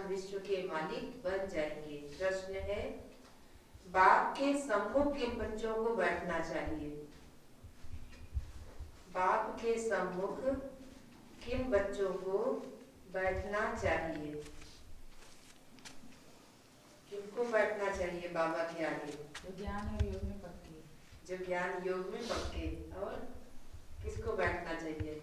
आज विश्व के मालिक बन जाएंगे। प्रश्न है, बाप के सम्मुख किन बच्चों को बैठना चाहिए? बाप के सम्मुख किन बच्चों को बैठना चाहिए? किनको बैठना चाहिए बाबा के आगे? जो ज्ञान और योग में पक्के। जो ज्ञान योग में पक्के। और किसको बैठना चाहिए?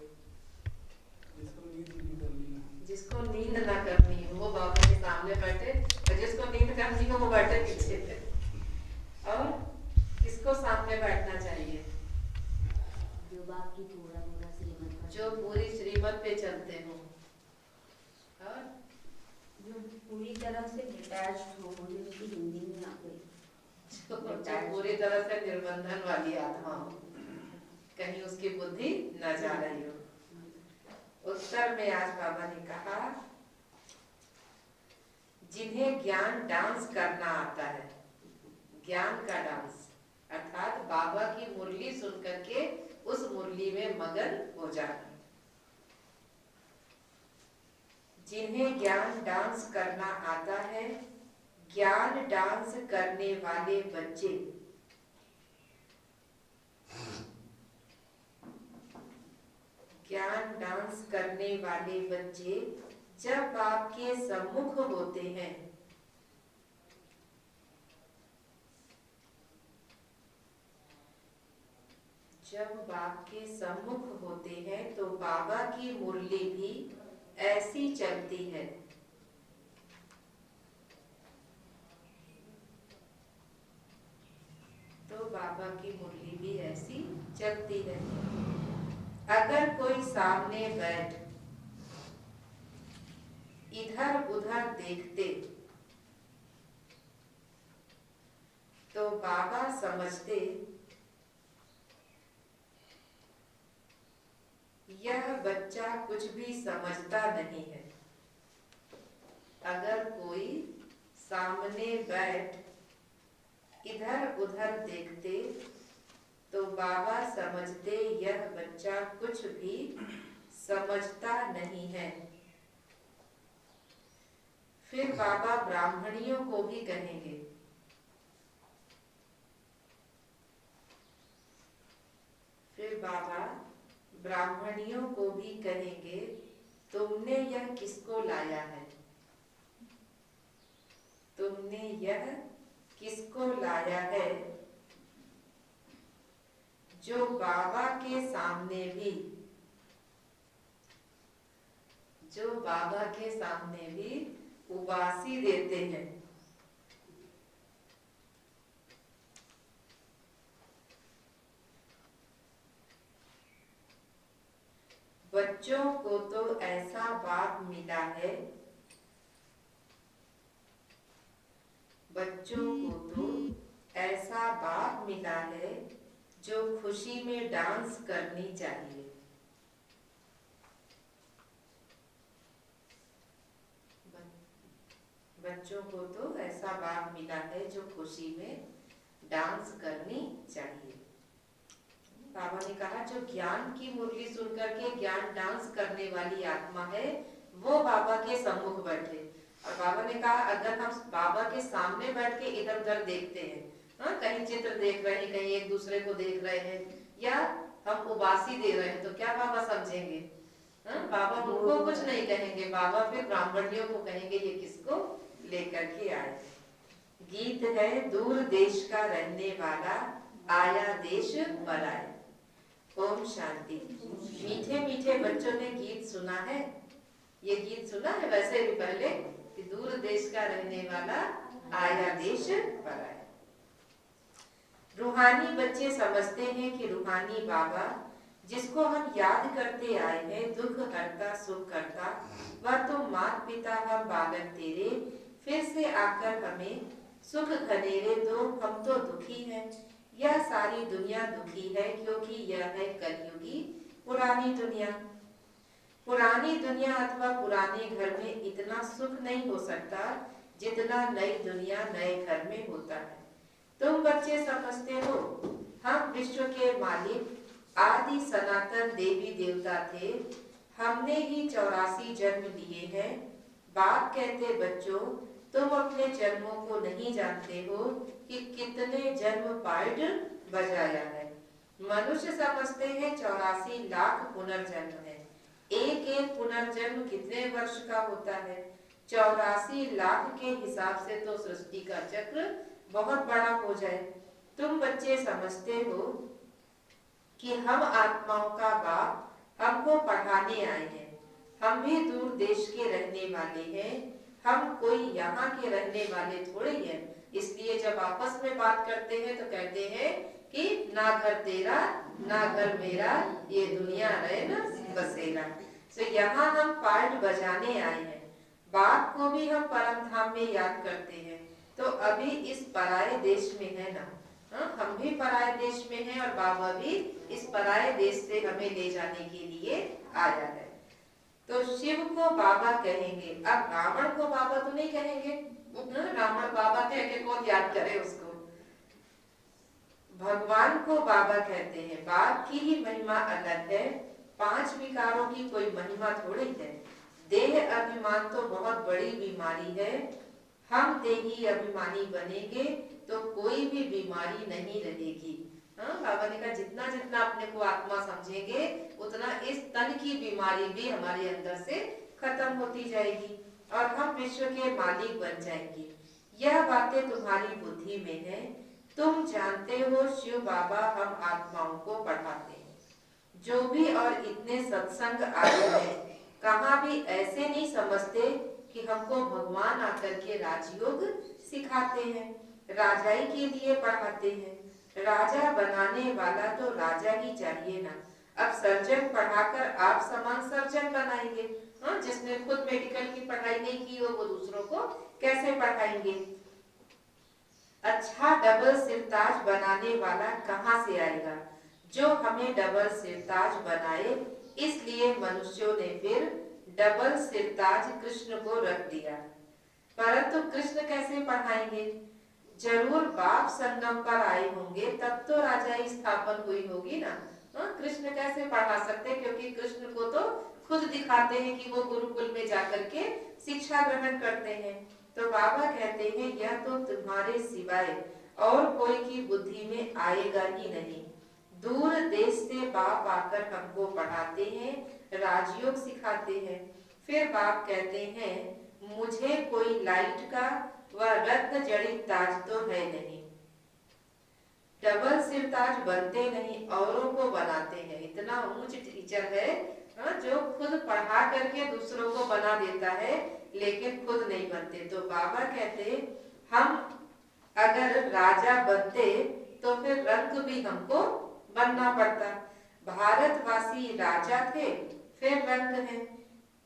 जिसको नींद ना करनी हो वो बाबा के सामने बैठे, और जिसको नींद करनी हो वो बैठे पीछे पे। और किसको सामने बैठना चाहिए? जो बाप की पूरा श्रीमत, जो पूरी श्रीमत पे चलते हो, और जो पूरी तरह से डिटैच्ड हो, जिसकी हिंदी में आ गई, जो पूरी तरह से निर्बंधन वाली आत्मा हो, कहीं उसकी बुद्धि न जा रही हो। उत्तर में आज बाबा ने कहा, जिन्हें ज्ञान डांस करना आता है, ज्ञान का डांस, अर्थात बाबा की मुरली सुन करके उस मुरली में मगन हो जाना। जिन्हें ज्ञान डांस करना आता है, ज्ञान डांस करने वाले बच्चे ज्ञान डांस करने वाले बच्चे जब आपके सम्मुख होते हैं, जब बाप के सम्मुख होते हैं तो बाबा की मुरली भी ऐसी चलती है। तो बाबा की मुरली भी ऐसी चलती है। अगर कोई सामने बैठ इधर उधर देखते तो बाबा समझते यह बच्चा कुछ भी समझता नहीं है। अगर कोई सामने बैठ इधर उधर देखते तो बाबा समझते यह बच्चा कुछ भी समझता नहीं है। फिर बाबा ब्राह्मणियों को भी कहेंगे, फिर बाबा ब्राह्मणियों को भी कहेंगे, तुमने यह किसको लाया है? तुमने यह किसको लाया है जो बाबा के सामने भी, जो बाबा के सामने भी उबासी देते हैं। बच्चों को तो ऐसा बाप मिला है, बच्चों को तो ऐसा बाप मिला है जो खुशी में डांस करनी चाहिए। बच्चों को तो ऐसा बाप मिला है जो खुशी में डांस करनी चाहिए। बाबा ने कहा, जो ज्ञान की मुरली सुन करके ज्ञान डांस करने वाली आत्मा है वो बाबा के सम्मुख बैठे। और बाबा ने कहा, अगर हम बाबा के सामने बैठ के इधर उधर देखते हैं, हाँ, कहीं चित्र देख रहे हैं, कहीं एक दूसरे को देख रहे हैं, या हम उबासी दे रहे हैं, तो क्या बाबा समझेंगे? हाँ, बाबा उनको कुछ नहीं कहेंगे, बाबा फिर ब्राह्मणियों को कहेंगे ये किसको लेकर के आए। गीत है, दूर देश का रहने वाला आया देश पर आए। ओम शांति। मीठे मीठे बच्चों ने गीत सुना है, ये गीत सुना है वैसे भी पहले, कि दूर देश का रहने वाला आया देश पर आए। रूहानी बच्चे समझते हैं कि रूहानी बाबा जिसको हम याद करते आए हैं, दुख हरता सुख करता, वह तो मात पिता हम बालक तेरे, फिर से आकर हमें सुख घनेरे दो, हम तो दुखी हैं। यह सारी दुनिया दुखी है क्योंकि यह है कलयुगी पुरानी दुनिया। पुरानी दुनिया अथवा पुराने घर में इतना सुख नहीं हो सकता जितना नई दुनिया नए घर में होता है। तुम बच्चे समझते हो हम विश्व के मालिक आदि सनातन देवी देवता थे, हमने ही 84 जन्म लिए हैं, बाप कहते बच्चों, तुम अपने जन्मों को नहीं जानते हो कि कितने जन्म पार्ट बजाया है। मनुष्य समझते हैं 84 लाख पुनर्जन्म है। एक एक पुनर्जन्म कितने वर्ष का होता है? 84 लाख के हिसाब से तो सृष्टि का चक्र बहुत बड़ा हो जाए। तुम बच्चे समझते हो कि हम आत्माओं का बाप हमको पढ़ाने आए हैं। हम भी दूर देश के रहने वाले हैं, हम कोई यहाँ के रहने वाले थोड़े हैं। इसलिए जब आपस में बात करते हैं तो कहते हैं कि ना घर तेरा ना घर मेरा, ये दुनिया रहे ना बसेरा। तो यहाँ हम पार्ट बजाने आए हैं। बाप को भी हम परम धाम में याद करते हैं। तो अभी इस पराये देश में है ना, हम भी पराये देश में हैं और बाबा भी इस पराये देश से हमें ले जाने के लिए आया है। तो शिव को बाबा कहेंगे। अब रावण को बाबा तो नहीं कहेंगे, रावण बाबा कह के कौन याद करे उसको। भगवान को बाबा कहते हैं। बाप की ही महिमा अलग है, 5 विकारों की कोई महिमा थोड़ी है। देह अभिमान तो बहुत बड़ी बीमारी है। हम देही अभिमानी बनेंगे तो कोई भी बीमारी नहीं रहेगी। बाबा ने कहा जितना जितना अपने को आत्मा समझेंगे उतना इस तन की बीमारी भी हमारे अंदर से खत्म होती जाएगी और हम विश्व के मालिक बन जाएंगे। यह बातें तुम्हारी बुद्धि में है। तुम जानते हो शिव बाबा हम आत्माओं को पढ़ाते हैं। जो भी और इतने सत्संग आए हैं कहाँ भी ऐसे नहीं समझते कि हमको भगवान आकर के राजयोग सिखाते हैं, राजाई के लिए पढ़ाते हैं। राजा बनाने वाला तो राजा ही चाहिए ना। अब सर्जन पढ़ाकर आप समान सर्जन बनाएंगे। जिसने खुद मेडिकल की पढ़ाई नहीं की हो वो दूसरों को कैसे पढ़ाएंगे? अच्छा डबल सिरताज बनाने वाला कहाँ से आएगा जो हमें डबल सिरताज बनाए। इसलिए मनुष्यों ने फिर डबल सिरताज कृष्ण को रख दिया। परंतु कृष्ण कैसे पढ़ाएंगे? जरूर बाप संगम पर आए होंगे तब तो राजाई स्थापन हुई होगी ना। कृष्ण कैसे पढ़ा सकते? क्योंकि कृष्ण को तो खुद दिखाते हैं कि वो गुरुकुल में जाकर के शिक्षा ग्रहण करते हैं। तो बाबा कहते हैं यह तो तुम्हारे सिवाय और कोई की बुद्धि में आएगा ही नहीं। दूर देश से बाप आकर हमको पढ़ाते हैं, राजयोग सिखाते हैं। फिर बाप कहते हैं मुझे कोई लाइट का व रत्न जड़ित ताज तो है नहीं। डबल सिर ताज बनते नहीं, औरों को बनाते हैं। इतना ऊंच टीचर है जो खुद पढ़ा करके दूसरों को बना देता है लेकिन खुद नहीं बनते। तो बाबा कहते हम अगर राजा बनते तो फिर रंग भी हमको बनना पड़ता। भारतवासी राजा थे फिर रंग है।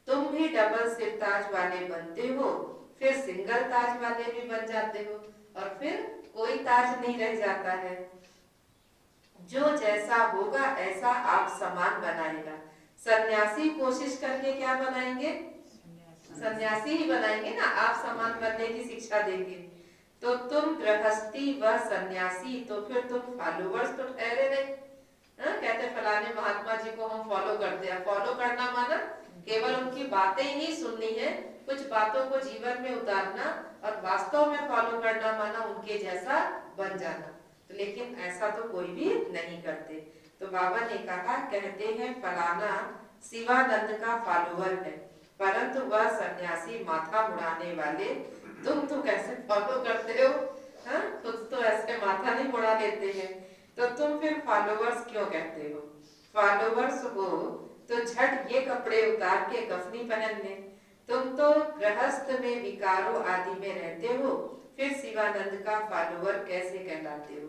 तुम भी डबल सिर ताज वाले बनते हो फिर सिंगल ताज वाले भी बन जाते हो और फिर कोई ताज नहीं रह जाता है। जो जैसा होगा ऐसा आप समान बनाएगा। सन्यासी कोशिश करके क्या बनाएंगे? सन्यासी ही बनाएंगे ना। आप समान बनने की शिक्षा देंगे। तो तुम गृहस्थी व सन्यासी तो फिर तुम फॉलोवर्स तो ठहरे नहीं। कहते फलाने महात्मा जी को हम फॉलो करते हैं। फॉलो करना माना केवल उनकी बातें ही नहीं सुननी है, कुछ बातों को जीवन में उतारना और वास्तव में फॉलो करना माना उनके जैसा बन जाना। तो लेकिन ऐसा तो कोई भी नहीं करते। तो बाबा ने कहा कहते हैं फलाना शिवानंद का फॉलोवर है परंतु वह सन्यासी माथा मुड़ाने वाले। तुम तो कैसे फॉलो करते हो? खुद तो ऐसे माथा नहीं मुड़ा लेते हैं तो तुम फिर फॉलोवर्स क्यों कहते हो? फॉलोवर्स हो तो झट ये कपड़े उतार के कफनी पहन ले। तुम तो गृहस्थ में विकारों आदि में रहते हो फिर शिवानंद का फॉलोवर कैसे कहलाते हो?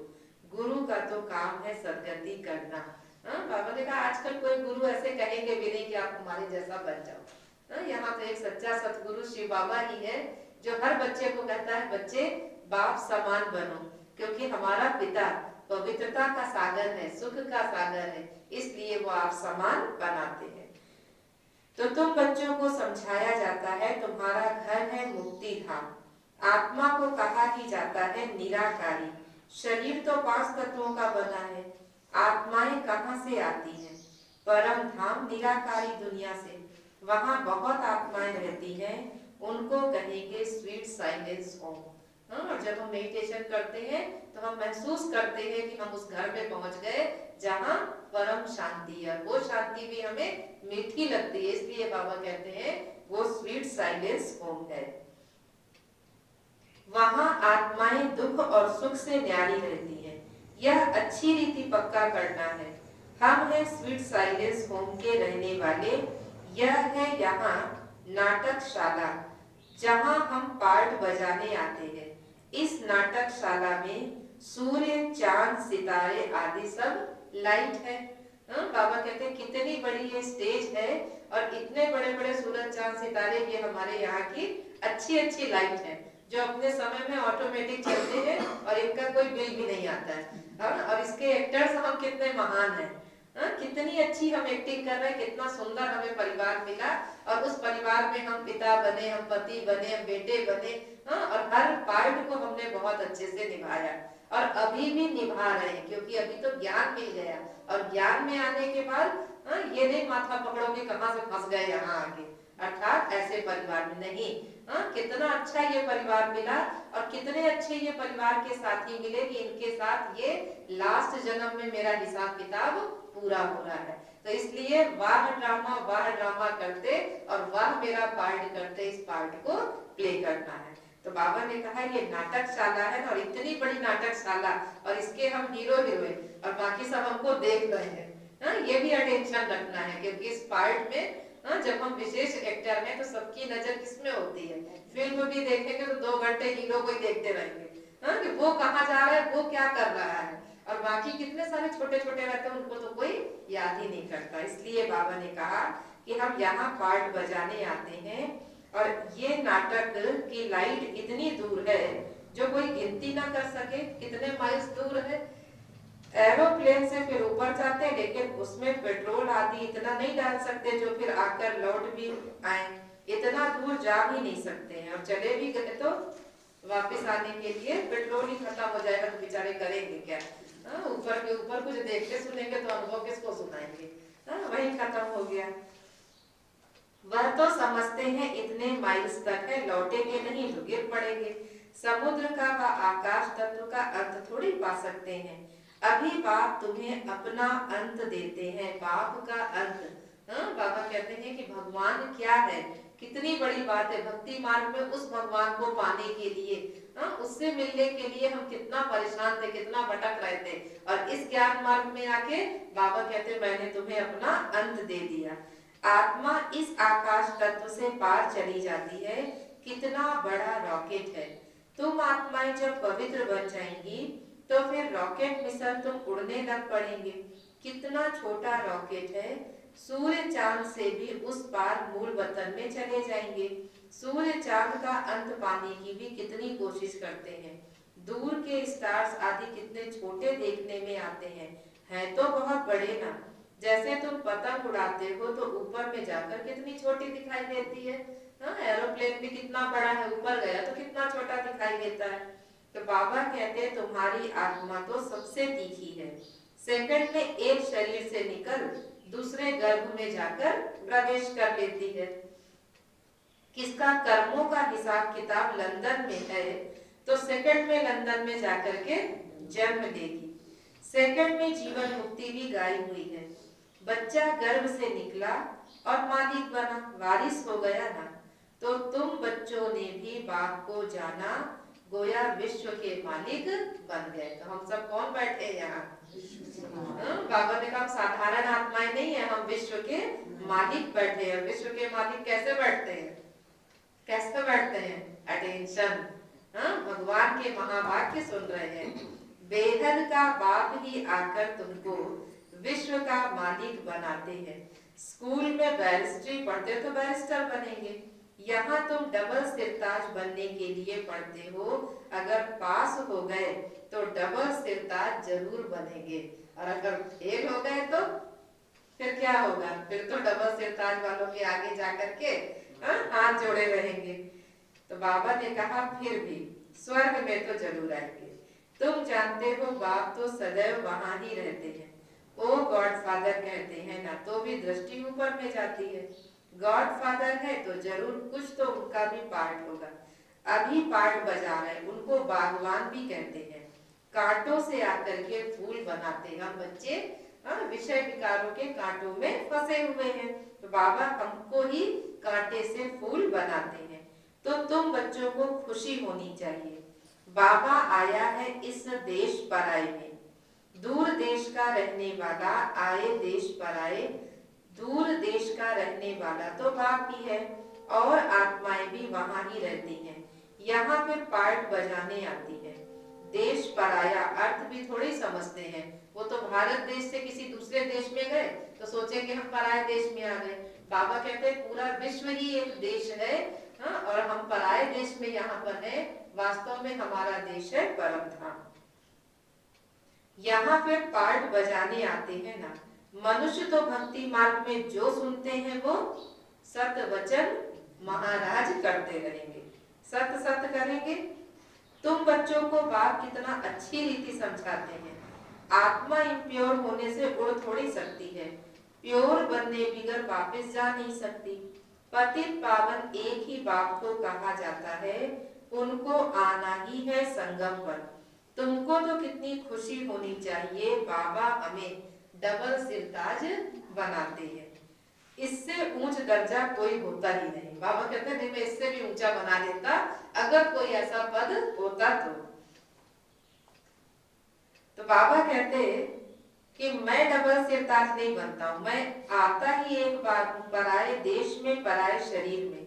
गुरु का तो काम है सदगति करना। बाबा ने कहा आजकल कोई गुरु ऐसे कहेंगे भी नहीं कि आप हमारे जैसा बन जाओ। यहाँ तो एक सच्चा सतगुरु शिव बाबा ही है जो हर बच्चे को कहता है बच्चे बाप समान बनो, क्योंकि हमारा पिता पवित्रता का सागर है, सुख का सागर है, इसलिए वो आप समान बनाते हैं। तो तुम बच्चों को समझाया जाता है तुम्हारा घर है मुक्ति धाम। आत्मा को कहा ही जाता है निराकारी। शरीर तो 5 तत्वों का बना है। आत्माएं कहाँ से आती हैं? परम धाम निराकारी दुनिया से। वहाँ बहुत आत्माएं रहती हैं उनको कहेंगे स्वीट साइलेंस होम। और जब हम मेडिटेशन करते हैं तो हम महसूस करते हैं कि हम उस घर में पहुंच गए जहां परम शांति है। वो शांति भी हमें मीठी लगती है, इसलिए बाबा कहते हैं वो स्वीट साइलेंस होम है। वहां आत्माएं दुख और सुख से न्यारी रहती हैं। यह अच्छी रीति पक्का करना है। हम हैं स्वीट साइलेंस होम के रहने वाले। यह है यहाँ नाटकशाला जहां हम पार्ट बजाने आते हैं। इस नाटकशाला में सूर्य, चांद, सितारे आदि सब लाइट है। बाबा कहते हैं कितनी बड़ी ये स्टेज है और इतने बड़े बड़े सूरज, चांद, सितारे ये हमारे यहाँ की अच्छी अच्छी लाइट है जो अपने समय में ऑटोमेटिक चलते हैं और इनका कोई बिल भी नहीं आता है। और इसके एक्टर्स हम कितने महान हैं। कितनी अच्छी हम एक्टिंग कर रहे हैं, कितना सुंदर हमें परिवार मिला और उस परिवार में हम पिता बने, हम पति बने, हम बेटे बने। और हर पार्ट को हमने बहुत अच्छे से निभाया और अभी भी निभा रहे हैं, क्योंकि अभी तो ज्ञान मिल गया और ज्ञान में आने के बाद ये नहीं माथा पकड़ोगे कहाँ से फंस गए यहाँ आके, अर्थात ऐसे परिवार में नहीं। कितना अच्छा ये परिवार मिला और कितने अच्छे ये परिवार के साथी मिले कि इनके साथ ये लास्ट जन्म में मेरा हिसाब किताब पूरा हो रहा है। तो इसलिए वाह ड्रामा करते और वाह मेरा पार्ट करते, इस पार्ट को प्ले करना है। तो बाबा ने कहा ये नाटकशाला है और इतनी बड़ी नाटकशाला और इसके हम हीरो हीरोइन और बाकी सब हमको देख रहे हैं। ये भी अटेंशन रखना है, क्योंकि इस पार्ट में जब हम विशेष एक्टर हैं तो सबकी नजर किसमें होती है। फिल्म भी देखेंगे तो 2 घंटे हीरो को ही देखते रहेंगे कि वो कहाँ जा रहा है, वो क्या कर रहा है, और बाकी कितने सारे छोटे छोटे रहते हैं उनको तो कोई याद ही नहीं करता। इसलिए बाबा ने कहा कि हम यहाँ पार्ट बजाने आते हैं और ये नाटक की लाइट इतनी दूर है जो कोई गिनती ना कर सके, कितने माइल्स दूर है। एरोप्लेन से फिर ऊपर जाते हैं लेकिन उसमें पेट्रोल आदि इतना नहीं डाल सकते जो फिर आकर लौट भी आए, इतना दूर जा भी नहीं सकते हैं। और चले भी गए तो वापस आने के लिए पेट्रोल ही खत्म हो जाएगा तो बेचारे करेंगे क्या। ऊपर के ऊपर कुछ देखते सुनेंगे तो अनुभव किसको सुनाएंगे, वही खत्म हो गया। वह तो समझते हैं इतने माइल्स तक है, लौटेंगे नहीं तो गिर पड़ेंगे। समुद्र का व आकाश तत्व का अंत थोड़ी पा सकते हैं। अभी बाप तुम्हें अपना अंत देते हैं, बाप का अंत। बाबा कहते हैं कि भगवान क्या है, कितनी बड़ी बात है। भक्ति मार्ग में उस भगवान को पाने के लिए, उससे मिलने के लिए हम कितना परेशान थे, कितना भटक रहे थे, और इस ज्ञान मार्ग में आके बाबा कहते मैंने तुम्हें अपना अंत दे दिया। आत्मा इस आकाश तत्व से पार चली जाती है। कितना बड़ा रॉकेट है। तुम आत्माएं जब पवित्र बन जाएंगी तो फिर रॉकेट मिशन तुम उड़ने लग पड़ेंगे। कितना छोटा रॉकेट है, सूर्य चांद से भी उस पार मूल वतन में चले जाएंगे। सूर्य चांद का अंत पाने की भी कितनी कोशिश करते हैं। दूर के स्टार्स आदि कितने छोटे देखने में आते हैं तो बहुत बड़े ना। जैसे तुम पतंग उड़ाते हो तो ऊपर में जाकर कितनी छोटी दिखाई देती है। एरोप्लेन भी कितना बड़ा है, ऊपर गया तो कितना छोटा दिखाई देता है। तो बाबा कहते हैं तुम्हारी आत्मा तो सबसे तीखी है। सेकंड में एक शरीर से निकल दूसरे गर्भ में जाकर प्रवेश कर लेती है। किसका कर्मों का हिसाब किताब लंदन में है तो सेकंड में लंदन में जाकर के जन्म लेगी। सेकंड में जीवन मुक्ति भी गाई हुई है। बच्चा गर्भ से निकला और मालिक बना, वारिस हो गया ना। तो तुम बच्चों ने भी बाप को जाना, गोया विश्व के मालिक बन गए। तो हम सब कौन बैठे हैं यहाँ? बाबा ने कहा साधारण आत्माएं नहीं है, हम विश्व के मालिक बैठे हैं। विश्व के मालिक कैसे बैठते हैं? कैसे बैठते हैं? अटेंशन, भगवान के महावाक्य सुन रहे हैं। बेहद का बाप ही आकर तुमको विश्व का मालिक बनाते हैं। स्कूल में बैरिस्ट्री पढ़ते तो बैरिस्टर बनेंगे, यहाँ तुम डबल सिरताज बनने के लिए पढ़ते हो। अगर पास हो गए तो डबल सिरताज जरूर बनेंगे, और अगर फेल हो गए तो फिर क्या होगा? फिर तो डबल सिरताज वालों के आगे जाकर के हाथ जोड़े रहेंगे। तो बाबा ने कहा फिर भी स्वर्ग में तो जरूर आएंगे। तुम जानते हो बाप तो सदैव वहां ही रहते हैं। ओ गॉड फादर कहते हैं ना, तो भी दृष्टि ऊपर में जाती है। गॉडफादर है तो जरूर कुछ तो उनका भी पार्ट होगा। अभी पार्ट बजा रहे, उनको बागवान भी कहते हैं। कांटों से आकर के फूल बनाते हैं। हम बच्चे विषय विकारों के कांटों में फंसे हुए हैं, तो बाबा हमको ही कांटे से फूल बनाते हैं। तो तुम बच्चों को खुशी होनी चाहिए। बाबा आया है इस देश पराए में। दूर देश का रहने वाला आए देश पराए। दूर देश का रहने वाला तो बाप ही है, और आत्माएं भी वहां ही रहती हैं। यहाँ फिर पार्ट बजाने आती है। देश पराया अर्थ भी थोड़ी समझते हैं। वो तो भारत देश से किसी दूसरे देश में गए तो सोचेंगे हम पराये देश में आ गए। बाबा कहते हैं पूरा विश्व ही एक देश है, और हम पराये देश में यहाँ पर है। वास्तव में हमारा देश है परम धाम। यहाँ फिर पार्ट बजाने आते हैं ना। मनुष्य तो भक्ति मार्ग में जो सुनते हैं वो सत वचन महाराज करते रहेंगे, सत सत करेंगे। तुम बच्चों को बाप कितना अच्छी रीति समझाते हैं। आत्मा इम्प्योर होने से उड़ थोड़ी सकती है, प्योर बनने बिगर वापस जा नहीं सकती। पतित पावन एक ही बाप को कहा जाता है, उनको आना ही है संगम पर। तुमको तो कितनी खुशी होनी चाहिए, बाबा हमें डबल सिरताज बनाते हैं। इससे ऊंच दर्जा कोई होता ही नहीं। बाबा कहते हैं मैं इससे भी ऊंचा बना देता अगर कोई ऐसा पद होता तो बाबा कहते कि मैं डबल सिरताज नहीं बनता हूं, मैं आता ही एक बार पराये देश में पराये शरीर में।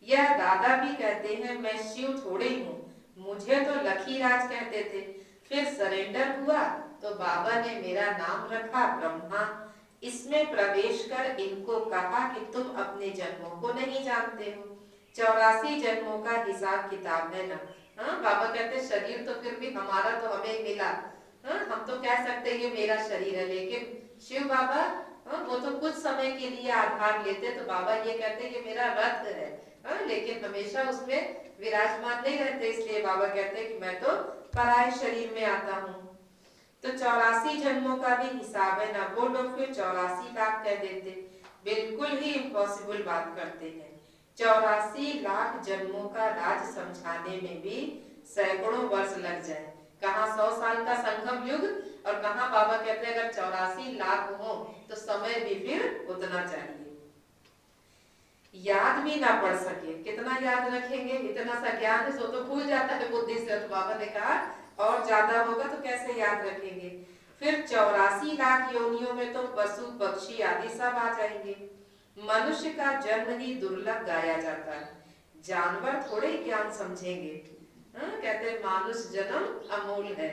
यह दादा भी कहते हैं मैं शिव थोड़े ही हूँ, मुझे तो लखीराज कहते थे। फिर सरेंडर हुआ तो बाबा ने मेरा नाम रखा ब्रह्मा। इसमें प्रवेश कर इनको कहा कि तुम अपने जन्मों को नहीं जानते हो। 84 जन्मों का हिसाब किताब है ना। बाबा कहते शरीर तो फिर भी हमारा तो हमें मिला। हम तो कह सकते ये मेरा शरीर है, लेकिन शिव बाबा वो तो कुछ समय के लिए आधार लेते। तो बाबा ये कहते ये मेरा रथ है, लेकिन हमेशा उसमें विराजमान नहीं रहते। इसलिए बाबा कहते कि मैं तो पराये शरीर में आता हूँ। तो 84 जन्मों का भी हिसाब है ना। वो लोग फिर 84 लाख कह देते, बिल्कुल ही इम्पॉसिबल बात करते हैं। 84 लाख जन्मों का राज समझाने में भी सैकड़ों वर्ष लग जाए। कहाँ 100 साल का संगम युग, और कहाँ बाबा कहते हैं अगर 84 लाख हो तो समय भी फिर उतना चाहिए। याद भी ना पढ़ सके, कितना याद रखेंगे। इतना सा ज्ञान है सो तो भूल जाता है बुद्धि से। तो बाबा ने कहा और ज्यादा होगा तो कैसे याद रखेंगे। फिर 84 लाख योनियों में तो पशु पक्षी आदि सब आ जाएंगे। मनुष्य का जन्म ही दुर्लभ गाया जाता है, जानवर थोड़े ज्ञान समझेंगे। कहते हैं मानुष जन्म अमूल्य है।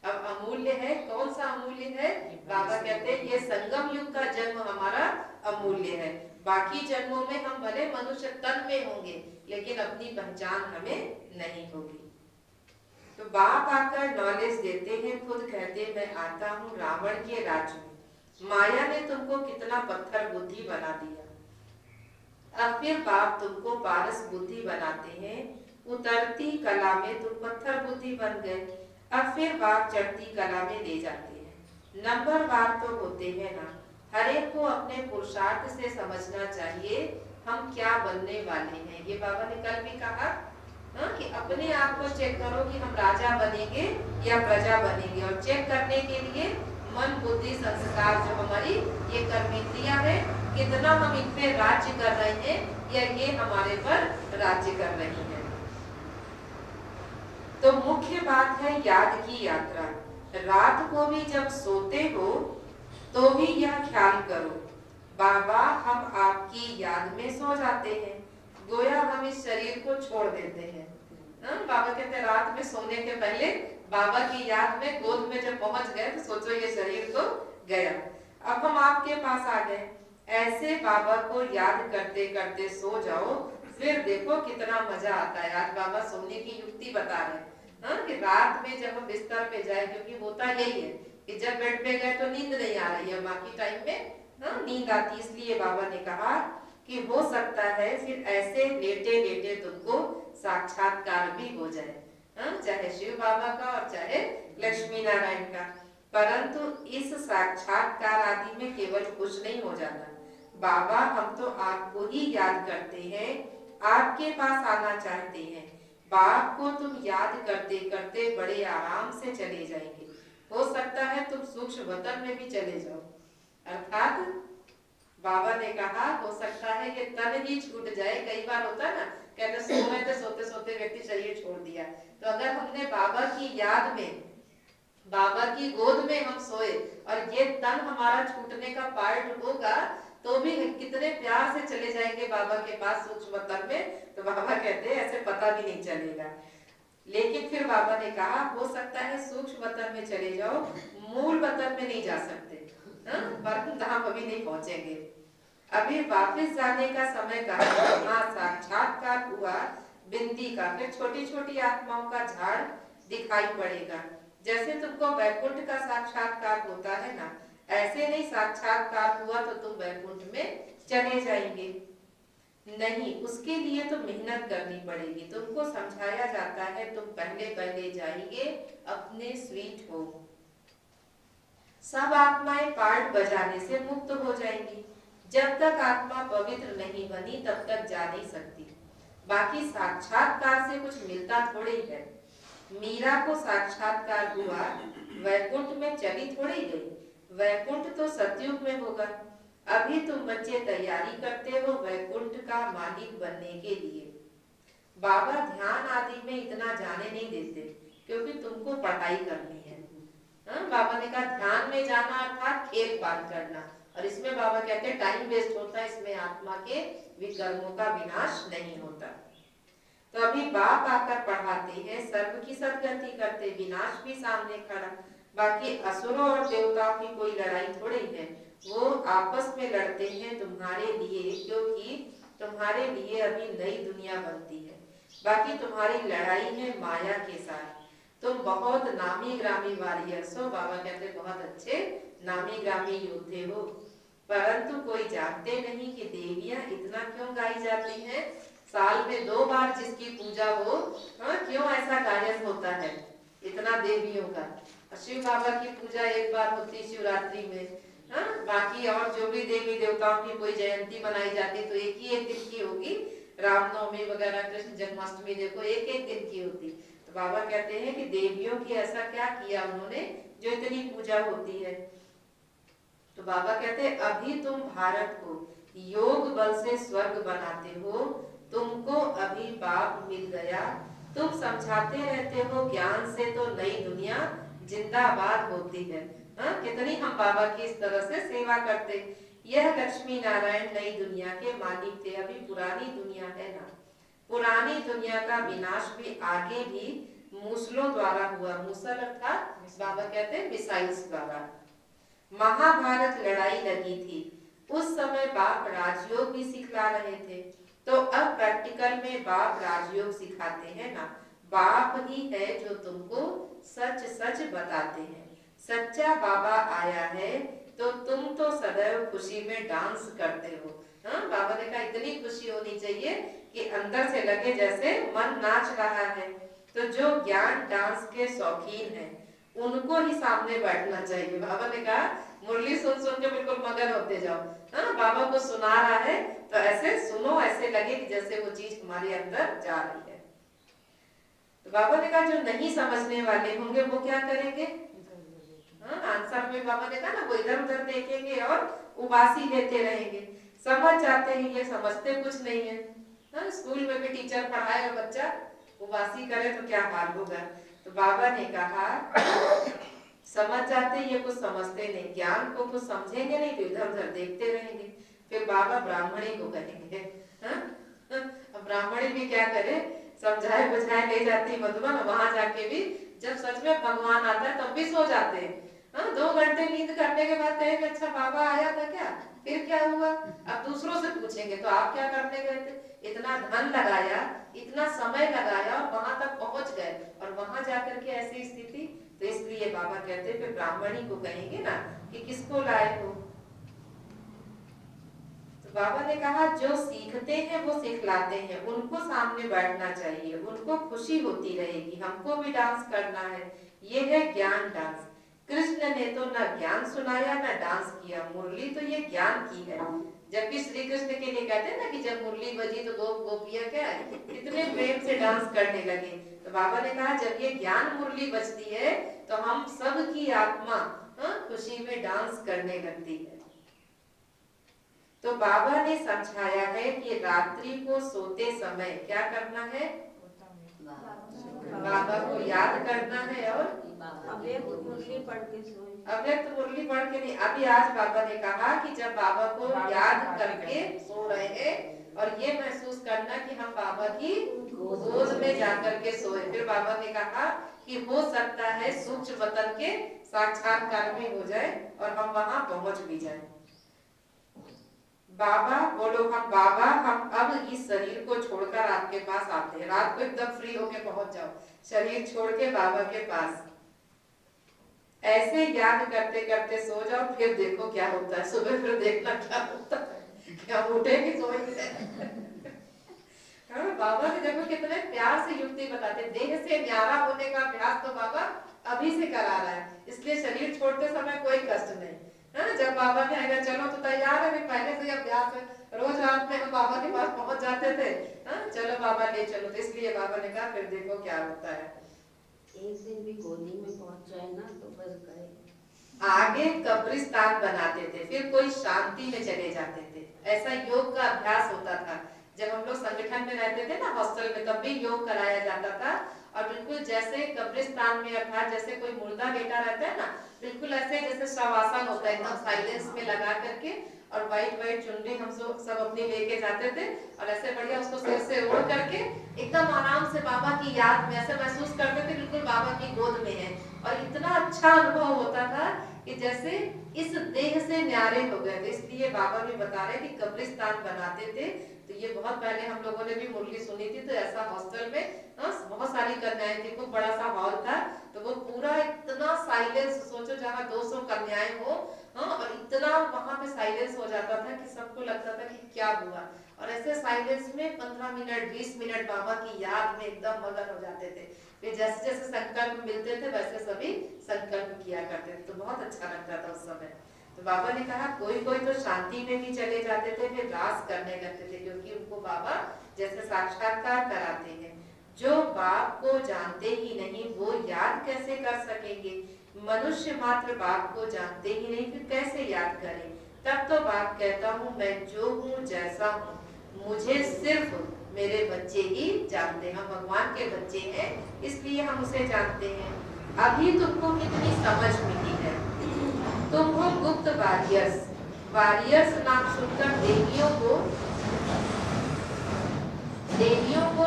अब अमूल्य है, कौन सा अमूल्य है? बाबा कहते हैं ये संगम युग का जन्म हमारा अमूल्य है। बाकी जन्मों में हम भले मनुष्य तन में होंगे, लेकिन अपनी पहचान हमें नहीं होगी। तो बाप आकर नॉलेज देते हैं, खुद कहते मैं आता हूँ रावण के राज्य में। माया ने तुमको कितना पत्थर बुद्धि बना दिया, अब फिर बाप तुमको पारस बुद्धि बनाते हैं। उतरती कला में तुम पत्थर बुद्धि बन गए, अब फिर बाप चढ़ती कला में ले जाते हैं। नंबर वार तो होते हैं ना। हर एक को अपने पुरुषार्थ से समझना चाहिए हम क्या बनने वाले हैं। ये बाबा ने कल भी कहा कि अपने आप को चेक करो कि हम राजा बनेंगे या प्रजा बनेंगे। और चेक करने के लिए मन बुद्धि संस्कार जो हमारी ये कर्मेंद्रियां है, कितना हम इन पे राज्य कर रहे हैं या ये हमारे पर राज्य कर रही है। तो मुख्य बात है याद की यात्रा। रात को भी जब सोते हो तो भी यह ख्याल करो बाबा हम आपकी याद में सो जाते हैं, गोया हम इस शरीर को छोड़ देते हैं। बाबा कहते हैं रात में सोने के पहले बाबा की याद में गोद में जब पहुंच गए तो सोचो ये शरीर तो गया, अब हम आपके पास आ गए। ऐसे बाबा को याद करते करते सो जाओ, फिर देखो कितना मजा आता है। आज बाबा सोने की युक्ति बता रहे हैं कि रात में जब हम बिस्तर पे जाए, क्योंकि होता यही है कि जब बेड पे गए तो नींद नहीं आ रही है, बाकी टाइम में नींद आती। इसलिए बाबा ने कहा कि हो सकता है फिर ऐसे लेटे लेटे तुमको साक्षात्कार भी हो जाए, चाहे शिव बाबा का और चाहे लक्ष्मी नारायण का। परंतु इस साक्षात्कार आदि में केवल खुश नहीं हो जाना, बाबा हम तो आपको ही याद करते हैं, आपके पास आना चाहते हैं। बाप को तुम याद करते करते बड़े आराम से चले जाएंगे। हो सकता है तुम सूक्ष्म वतन में भी चले जाओ। अर्थात बाबा ने कहा हो सकता है ये तन ही छूट जाए। कई बार होता है ना, कहते सो रहे थे, सोते सोते व्यक्ति शरीर छोड़ दिया। तो अगर हमने बाबा की याद में, बाबा की गोद में हम सोए और ये तन हमारा छूटने का पार्ट होगा, तो भी कितने प्यार से चले जाएंगे बाबा के पास सूक्ष्म वतन में। तो बाबा कहते हैं ऐसे पता भी नहीं चलेगा। लेकिन फिर बाबा ने कहा हो सकता है सूक्ष्म वतन में चले जाओ, मूल वतन में नहीं जा सकते, परम धाम अभी नहीं पहुंचेंगे। अभी वापस जाने का समय का वहाँ साक्षात्कार हुआ बिंदी का, फिर छोटी छोटी आत्माओं का झाड़ दिखाई पड़ेगा। जैसे तुमको वैकुंठ का साक्षात्कार होता है ना, ऐसे नहीं साक्षात्कार हुआ तो तुम वैकुंठ में चले जाएंगे। नहीं, उसके लिए तो मेहनत करनी पड़ेगी। तुमको समझाया जाता है तुम पहले पहले जाएंगे अपने स्वीट होम। सब आत्माएं पार्ट बजाने से मुक्त हो जाएंगी। जब तक आत्मा पवित्र नहीं बनी तब तक जा नहीं सकती। बाकी साक्षात्कार से कुछ मिलता थोड़ी है। मीरा को साक्षात्कार हुआ, वैकुंठ में चली थोड़ी गई। वैकुंठ तो सतयुग में होगा। अभी तुम बच्चे तैयारी करते हो वैकुंठ का मालिक बनने के लिए। बाबा ध्यान आदि में इतना जाने नहीं देते क्योंकि तुमको पढ़ाई करनी है। बाबा ने कहा ध्यान में जाना अर्थात खेल पाल करना, और इसमें बाबा कहते हैं टाइम वेस्ट होता है, इसमें आत्मा के विकर्मों का विनाश नहीं होता। तो अभी बाप आकर पढ़ाते हैं, सर्व की सदगति करते, विनाश भी सामने खड़ा। बाकी असुरों और देवताओं की कोई लड़ाई थोड़ी है, वो आपस में लड़ते हैं तुम्हारे लिए, क्योंकि तुम्हारे लिए अभी नई दुनिया बनती है। बाकी तुम्हारी लड़ाई है माया के साथ। तुम बहुत नामी ग्रामी वॉरियर्स हो, बाबा कहते बहुत अच्छे नामी ग्रामी योद्धे हो, परंतु कोई जानते नहीं कि देवियां इतना क्यों गाई जाती हैं। साल में 2 बार जिसकी पूजा हो, क्यों ऐसा गायन होता है इतना देवियों का। शिव बाबा की पूजा 1 बार होती शिवरात्रि में, बाकी और जो भी देवी देवताओं की कोई जयंती मनाई जाती तो एक ही एक दिन की होगी। रामनवमी वगैरह, कृष्ण जन्माष्टमी देखो एक एक दिन की होती। तो बाबा कहते हैं कि देवियों की ऐसा क्या किया उन्होंने जो इतनी पूजा होती है। तो बाबा कहते हैं अभी तुम भारत को योग बल से स्वर्ग बनाते हो, तुमको अभी बाप मिल गया। तुम समझाते रहते हो ज्ञान से तो नई दुनिया जिंदाबाद होती है। कितनी हम बाबा की इस तरह से सेवा करते। यह लक्ष्मी नारायण नई दुनिया के मालिक थे, अभी पुरानी दुनिया है ना। पुरानी दुनिया का विनाश भी आगे भी मूसलों द्वारा हुआ। मूसल अर्थात बाबा कहते हैं मिसाइल्स द्वारा। महाभारत लड़ाई लगी थी, उस समय बाप राजयोग भी सिखला रहे थे। तो अब प्रैक्टिकल में बाप राजयोग सिखाते हैं ना। बाप ही है जो तुमको सच सच बताते हैं। सच्चा बाबा आया है तो तुम तो सदैव खुशी में डांस करते हो। बाबा ने कहा इतनी खुशी होनी चाहिए कि अंदर से लगे जैसे मन नाच रहा है। तो जो ज्ञान डांस के शौकीन हैं उनको ही सामने बैठना चाहिए। बाबा ने कहा मुरली सुन सुन के बिल्कुल मगन होते जाओ। बाबा को सुना रहा है तो ऐसे सुनो, ऐसे लगे कि जैसे वो चीज हमारे अंदर जा रही है। तो बाबा ने कहा जो नहीं समझने वाले होंगे वो क्या करेंगे। आंसर में बाबा ने कहा ना वो इधर उधर देखेंगे और उबासी लेते रहेंगे। समझ जाते हैं ये समझते कुछ नहीं है। स्कूल में भी टीचर पढ़ाए और बच्चा उबासी करे तो क्या हाल होगा। तो बाबा ने कहा समझ जाते ये कुछ समझते नहीं, ज्ञान को कुछ समझेंगे नहीं तो इधर उधर देखते रहेंगे। फिर बाबा ब्राह्मणी को कहेंगे। अब ब्राह्मणी भी क्या करे, समझाए बुझाए ले जाती मधुबन, वहां जाके भी जब सच में भगवान आता है तब भी सो जाते हैं। 2 घंटे नींद करने के बाद कहेंगे अच्छा बाबा आया था क्या, फिर क्या हुआ। अब दूसरों से पूछेंगे तो आप क्या करने गए थे। इतना धन लगाया, इतना समय लगाया और वहां तक पहुंच गए और वहां जाकर के ऐसी स्थिति। तो इसलिए बाबा कहते फिर ब्राह्मणी को कहेंगे ना कि किसको लाए हो। तो बाबा ने कहा जो सीखते हैं वो सिखलाते हैं, उनको सामने बैठना चाहिए, उनको खुशी होती रहेगी। हमको भी डांस करना है, ये है ज्ञान डांस। कृष्ण ने तो न ज्ञान सुनाया न डांस किया, मुरली तो ये ज्ञान की है। जबकि श्री कृष्ण के लिए कहते हैं ना कि जब मुरली बजी तो गोपियां क्या है कितने प्रेम से डांस करने लगे। तो बाबा ने कहा जब ये ज्ञान मुरली बजती है तो हम सब की आत्मा खुशी में डांस करने लगती है। तो बाबा ने समझाया है कि रात्रि को सोते समय क्या करना है, बाबा को याद करना है और अव्यक्त मुरली पढ़ के सोए। अव्यक्त मुरली पढ़ के नहीं, अभी आज बाबा ने कहा कि जब बाबा को याद करके सो रहे हैं और ये महसूस करना कि हम बाबा की गोद में जाकर के सोए। फिर बाबा ने कहा कि हो सकता है सूक्ष्म वतन के साक्षात्कार भी हो जाए और हम वहां पहुंच भी जाए। बाबा बोलो हम बाबा हम अब इस शरीर को छोड़कर आपके पास आते हैं। रात को एकदम फ्री होके पहुंच जाओ, शरीर छोड़ के बाबा के पास। ऐसे याद करते करते सो जाओ, फिर देखो क्या होता है। सुबह फिर देखना क्या होता है, क्या उठे कि सोए। बाबा ने देखो कितने प्यार से युक्ति बताते, देह से न्यारा होने का अभ्यास तो बाबा अभी से करा रहा है, इसलिए शरीर छोड़ते समय कोई कष्ट नहीं। जब बाबा ने आएगा चलो तो तैयार है, पहले से अभ्यास है, रोज रात में हम बाबा के पास पहुंच जाते थे। चलो बाबा ले चलो, तो इसलिए बाबा ने कहा फिर देखो क्या होता है। एक दिन भी गोदी में पहुंच जाए ना तो बस गए। आगे कब्रिस्तान बनाते थे, फिर कोई शांति में चले जाते थे। ऐसा योग का अभ्यास होता था। जब हम लोग संगठन में रहते थे ना हॉस्टल में, तब भी योग कराया जाता था। और बिल्कुल जैसे कब्रिस्तान में अर्थात जैसे कोई मुर्दा लेटा रहता है ना, बिल्कुल ऐसे जैसे शवासन होता है, एकदम साइलेंस में लगा करके, और वाइट चुनरी हम सब अपनी लेके जाते थे और ऐसे बढ़िया उसको सिर से ओढ़ करके एकदम आराम से बाबा की याद में ऐसे महसूस करते थे बिल्कुल बाबा की गोद में है। और इतना अच्छा अनुभव होता था कि जैसे इस देह से न्यारे हो गए थे। इसलिए बाबा भी बता रहे कि कब्रिस्तान बनाते थे। तो ये बहुत पहले हम लोगों ने भी मुरली सुनी थी। तो ऐसा हॉस्टल में बहुत सारी कन्याएं थी, खूब बड़ा सा हॉल था, तो वो पूरा इतना साइलेंस, सोचो जहाँ 200 कन्याएं हो और इतना वहां पे साइलेंस हो जाता था कि सबको लगता था कि क्या हुआ। और ऐसे साइलेंस में 15 मिनट 20 मिनट बाबा की याद में एकदम मगन हो जाते थे। फिर जैसे जैसे संकल्प मिलते थे वैसे सभी संकल्प किया करते थे, तो बहुत अच्छा लगता था उस समय। तो बाबा ने कहा कोई कोई तो शांति में भी चले जाते थे, फिर रास करने लगते थे, क्योंकि उनको बाबा जैसे साक्षात्कार कराते हैं। जो बाप को जानते ही नहीं वो याद कैसे कर सकेंगे। मनुष्य मात्र बाप को जानते ही नहीं, फिर कैसे याद करें। तब तो बाप कहता हूँ मैं जो हूँ जैसा हूँ, मुझे सिर्फ मेरे बच्चे ही जानते हैं। हम भगवान के बच्चे हैं इसलिए हम उसे जानते हैं। अभी तुमको कितनी समझ मिली है, तुम हो गुप्त वॉरियर्स। वॉरियर्स नाम सुनकर देवियों को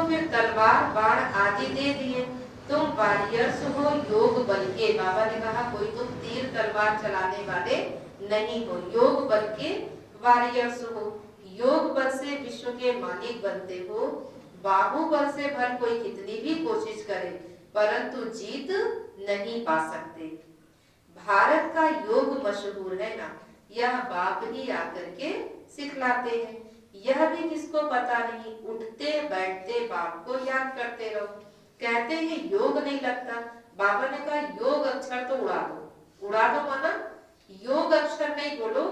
फिर तलवार बाण आदि दे दिए। तुम वॉरियर्स हो योग बल के। बाबा ने कहा कोई तुम तीर तलवार चलाने वाले नहीं हो, योग बल के वॉरियर्स हो। योग बल से विश्व के मालिक बनते हो। बाहुबल से भर कोई कितनी भी कोशिश करे परंतु जीत नहीं पा सकते। भारत का योग मशहूर है ना, यह बाप ही आकर के सिखलाते हैं। यह भी किसको पता नहीं, उठते बैठते बाप को याद करते रहो। कहते हैं योग नहीं लगता, बाबा ने कहा योग अक्षर तो उड़ा दो। उड़ा दो माना योग अक्षर नहीं बोलो,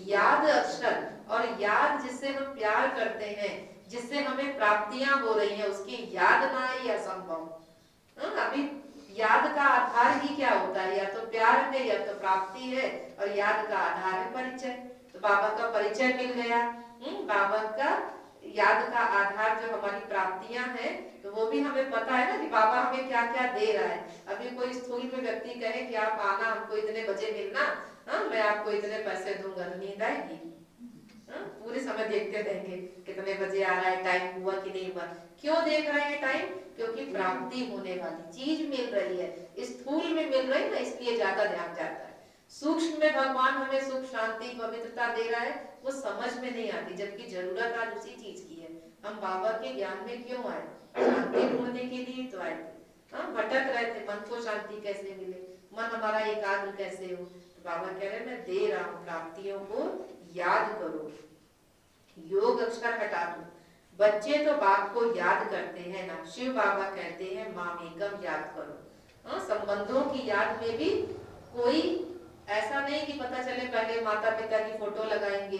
याद अक्षर। और याद जिससे हम प्यार करते हैं, जिससे हमें प्राप्तियां हो रही हैं, उसकी याद ना आए यह संभव। अभी याद का आधार ही क्या होता है, या तो प्यार है या तो प्राप्ति है, और याद का आधार है परिचय। तो बाबा का परिचय मिल गया। बाबा का याद का आधार जो हमारी प्राप्तियां हैं, तो वो भी हमें पता है ना कि बाबा हमें क्या क्या दे रहा है। अभी कोई स्थूल में व्यक्ति कहे कि आप आना, हमको इतने बजे मिलना, मैं आपको इतने पैसे दूंगा, नींद आएगी? पूरे समय देखते रहेंगे कितने बजे आ रहा है, टाइम हुआ कि नहीं हुआ। क्यों देख रहे हैं टाइम? क्योंकि प्राप्ति होने वाली चीज मिल रही है, स्थूल में मिल रही है ना, इसलिए ज्यादा ध्यान जाता है। सूक्ष्म में भगवान हमें सुख शांति पवित्रता दे रहा है, वो समझ में नहीं आती, जबकि जरूरत आज उसी चीज की है। हम बाबा के ज्ञान में क्यों आए? शांति ढूंढने के लिए तो आए थे। भटक रहे थे, मन को शांति कैसे मिले, मन हमारा एकाग्र कैसे हो। तो बाबा कह रहे मैं दे रहा हूँ, प्राप्तियों को याद करो, योग अक्षर हटा दो। बच्चे तो बाप को याद करते हैं ना, शिव बाबा कहते हैं मामेकम याद करो। संबंधों की याद में भी कोई ऐसा नहीं कि पता चले पहले माता पिता की फोटो लगाएंगे,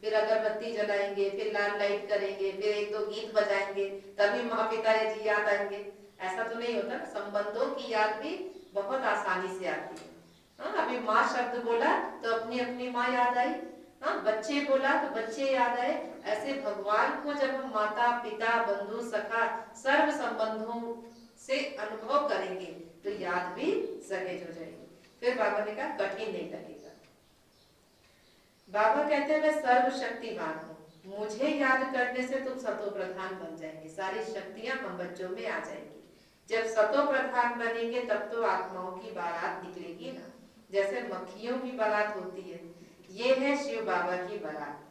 फिर अगरबत्ती जलाएंगे, फिर लाल लाइट करेंगे, फिर एक दो गीत बजाएंगे, तभी माँ पिता जी याद आएंगे। ऐसा तो नहीं होता ना, संबंधों की याद भी बहुत आसानी से आती है। हाँ, अभी माँ शब्द बोला तो अपनी अपनी माँ याद आई। हाँ, बच्चे बोला तो बच्चे याद आए। ऐसे भगवान को जब हम माता पिता बंधु सखा सर्व संबंधों से अनुभव करेंगे तो याद भी सहज हो जाएगी। फिर बाबा ने कहा कठिन नहीं लगेगा। बाबा कहते हैं मैं सर्वशक्तिवान हूँ, मुझे याद करने से तुम सतो प्रधान बन जाएंगे, सारी शक्तियां हम बच्चों में आ जाएंगी। जब सतो प्रधान बनेंगे तब तो आत्माओं की बारात निकलेगी ना, जैसे मक्खियों की बारात होती है। ये है शिव बाबा की बारात।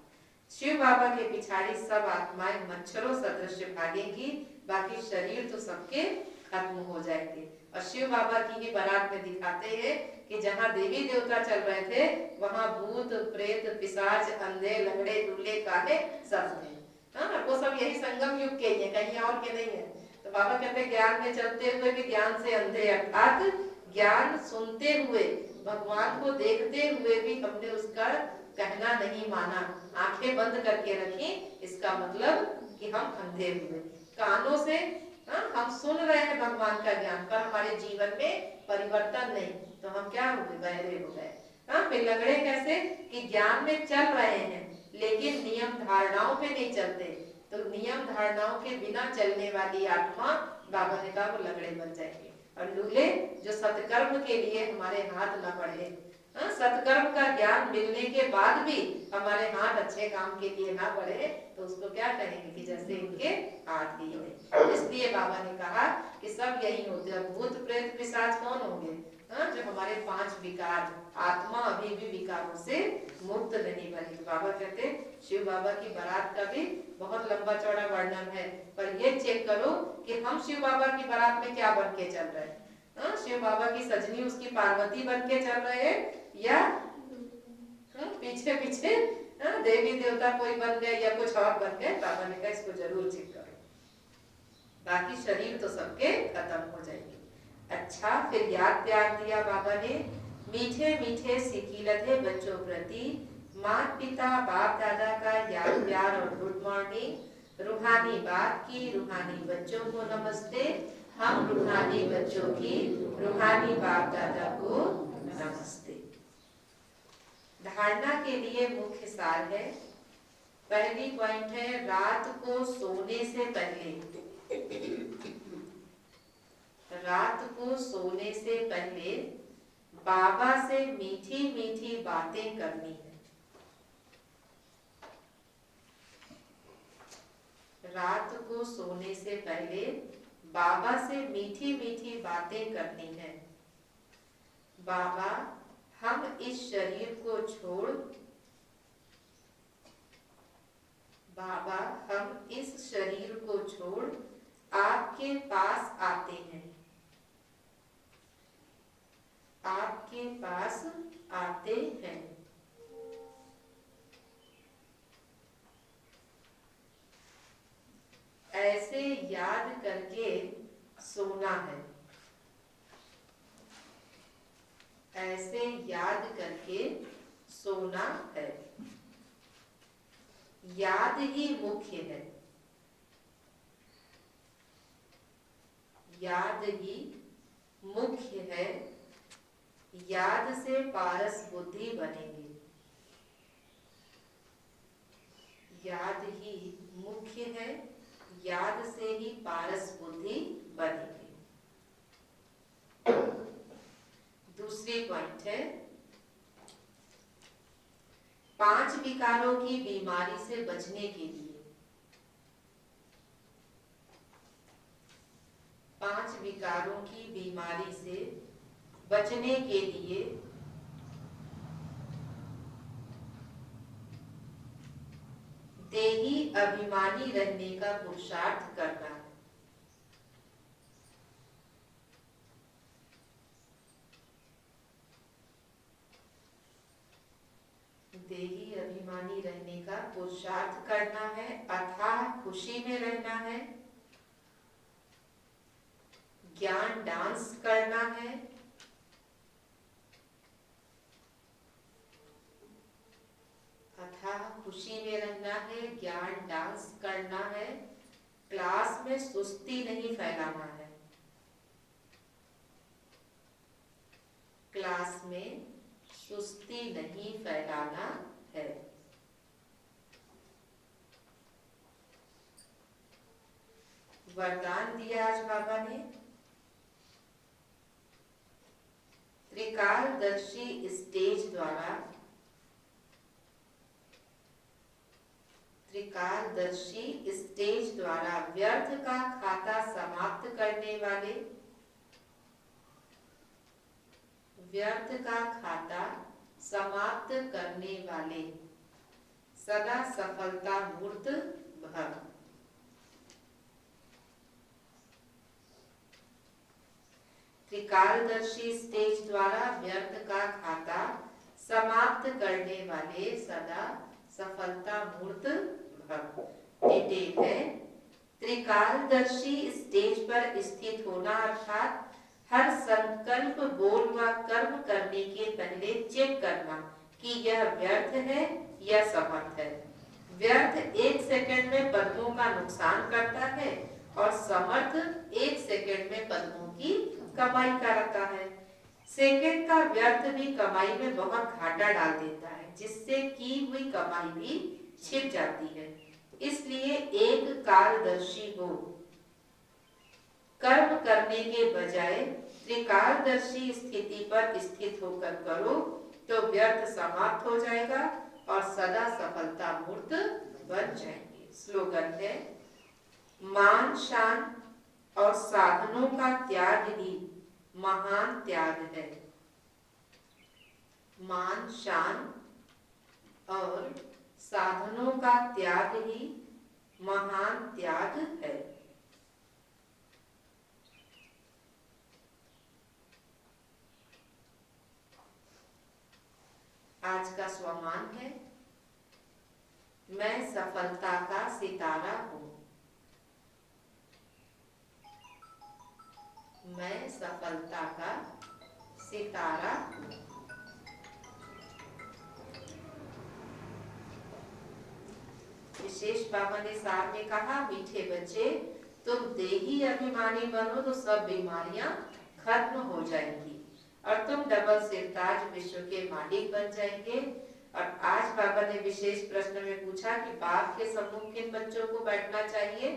शिव बाबा के पिछाड़ी सब आत्माएं मच्छरों सदृश भागेंगी, बाकी शरीर तो सबके खत्म हो जाएंगे। और शिव बाबा की ही बारात में दिखाते हैं कि जहाँ देवी देवता चल रहे थे वहाँ भूत प्रेत पिशाच अंधे लंगड़े लूले काले सब थे। हाँ, वो सब यही संगम युग के ही है, कहीं और के नहीं है। तो बाबा कहते हैं ज्ञान में चलते हुए भी ज्ञान से अंधे, अर्थात ज्ञान सुनते हुए भगवान को देखते हुए भी हमने उसका कहना नहीं माना, आंखें बंद करके रखी। इसका मतलब कि हम अंधे हुए। कानों से हम सुन रहे हैं भगवान का ज्ञान, पर हमारे जीवन में परिवर्तन नहीं, तो हम क्या हो गए, बहरे हो गए। फिर लंगड़े कैसे कि ज्ञान में चल रहे हैं लेकिन नियम धारणाओं पे नहीं चलते, तो नियम धारणाओं के बिना चलने वाली आत्मा बाबा ने कहा वो लंगड़े बन जाएंगे। और लूले जो सत्कर्म के लिए हमारे हाथ न बढ़े, सत्कर्म का ज्ञान मिलने के बाद भी हमारे हाथ अच्छे काम के लिए ना बढ़े, तो उसको क्या कहेंगे कि जैसे इनके हाथ ही है। इसलिए बाबा ने कहा कि सब यही होते हैं। भूत प्रेत पिशाच कौन होंगे, जो हमारे 5 विकार, आत्मा अभी भी विकारों से मुक्त नहीं बनी। तो बाबा कहते शिव बाबा की बारात का भी बहुत लंबा चौड़ा वर्णन है, पर ये चेक करो कि हम शिव बाबा की बारात में क्या बन के चल रहे हैं। शिव बाबा की सजनी उसकी पार्वती बन के चल रहे हैं या पीछे पीछे देवी देवता कोई बन गए या कुछ और बन गए। बाबा ने कहा इसको जरूर चेक करो, बाकी शरीर तो सबके खत्म हो जाएंगे। अच्छा, फिर याद प्यार दिया बाबा ने, मीठे मीठे सिकीलते बच्चों प्रति माता पिता बाप दादा का याद प्यार और गुड मॉर्निंग। रूहानी बाप की रूहानी बच्चों को नमस्ते, हम रूहानी बच्चों की रूहानी बाप दादा को नमस्ते। धारणा के लिए मुख्य सार है, पहली पॉइंट है रात को सोने से पहले, रात को सोने से पहले बाबा से मीठी मीठी बातें करनी है। रात को सोने से पहले बाबा से मीठी मीठी बातें करनी है। बाबा, हम इस शरीर को छोड़, बाबा हम इस शरीर को छोड़ आपके पास आते हैं, आपके पास आते हैं। ऐसे याद करके सोना है, ऐसे याद करके सोना है। याद ही मुख्य है, याद ही मुख्य है। याद से पारस बुद्धि बनेगी, याद ही मुख्य है, याद से ही पारस बुद्धि बनेगी। दूसरी पॉइंट है, 5 विकारों की बीमारी से बचने के लिए, 5 विकारों की बीमारी से बचने के लिए देही अभिमानी रहने का पुरुषार्थ करना है। देही अभिमानी रहने का पुरुषार्थ करना है, अथाह खुशी में रहना है, ज्ञान डांस करना है, अथाह खुशी ज्ञान डांस करना है, क्लास में सुस्ती नहीं फैलाना है। क्लास में सुस्ती नहीं फैलाना है। वरदान दिया आज बाबा ने, त्रिकालदर्शी स्टेज द्वारा, त्रिकालदर्शी स्टेज द्वारा व्यर्थ का खाता समाप्त करने वाले, व्यर्थ का खाता समाप्त करने वाले सदा सफलता मूर्त भव। त्रिकालदर्शी स्टेज द्वारा व्यर्थ का खाता समाप्त करने वाले सदा सफलता मूर्त भव। डिटेल है, त्रिकालदर्शी स्टेज पर स्थित होना अर्थात हर संकल्प, बोल व कर्म करने के पहले चेक करना कि यह व्यर्थ है या समर्थ है। व्यर्थ 1 सेकंड में पद्मों का नुकसान करता है और समर्थ 1 सेकंड में पद्मों की कमाई करता है। सेकंड का व्यर्थ भी कमाई में बहुत घाटा डाल देता है, जिससे की हुई कमाई भी छिप जाती है। इसलिए एक कालदर्शी हो, कर्म करने के बजाय त्रिकालदर्शी स्थिति पर स्थित होकर करो तो व्यर्थ समाप्त हो जाएगा और सदा सफलता मूर्त बन जाएंगे। स्लोगन है, मान शान और साधनों का त्याग ही महान त्याग है। मान शान और साधनों का त्याग ही महान त्याग है। आज का स्वमान है, मैं सफलता का सितारा हूं। मैं सफलता का सितारा हूं। विशेष बाबा ने सार में कहा, मीठे बच्चे तुम देही अभिमानी बनो तो सब बीमारियां खत्म हो जाएंगी और तुम डबल सिरताज विश्व के मालिक बन जाएंगे। और आज बाबा ने विशेष प्रश्न में पूछा कि बाप के सम्मुख किन बच्चों को बैठना चाहिए?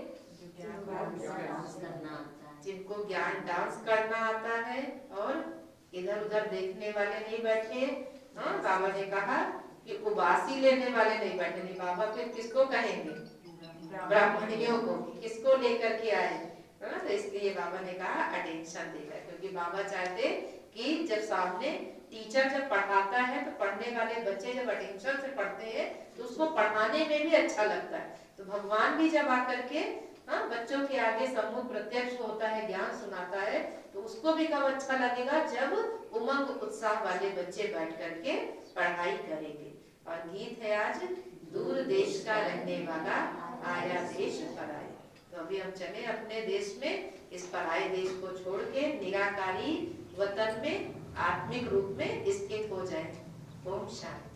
जिनको ज्ञान डांस करना आता है और इधर उधर देखने वाले नहीं बैठे। हाँ, बाबा ने कहा कि उबासी लेने वाले नहीं बैठे। नहीं, बाबा फिर किसको कहेंगे? ब्राह्मणियों को। किसको लेकर के आए? तो इसलिए बाबा ने कहा अटेंशन देकर, क्योंकि बाबा चाहते कि जब सामने टीचर जब पढ़ाता है तो पढ़ने वाले बच्चे जब अटेंशन से पढ़ते हैं तो उसको पढ़ाने में भी अच्छा लगता है। तो भगवान भी जब आकर के बच्चों के आगे सम्मुख प्रत्यक्ष होता है, ज्ञान सुनाता है, तो उसको भी कब अच्छा लगेगा जब उमंग उत्साह वाले बच्चे बैठ करके पढ़ाई करेंगे। और गीत है आज, दूर देश का रहने वाला आया देश पराया। तो अभी हम चले अपने देश में, इस पराये देश को छोड़ के निराकारी वतन में आत्मिक रूप में स्थित हो जाए। ओम शांति।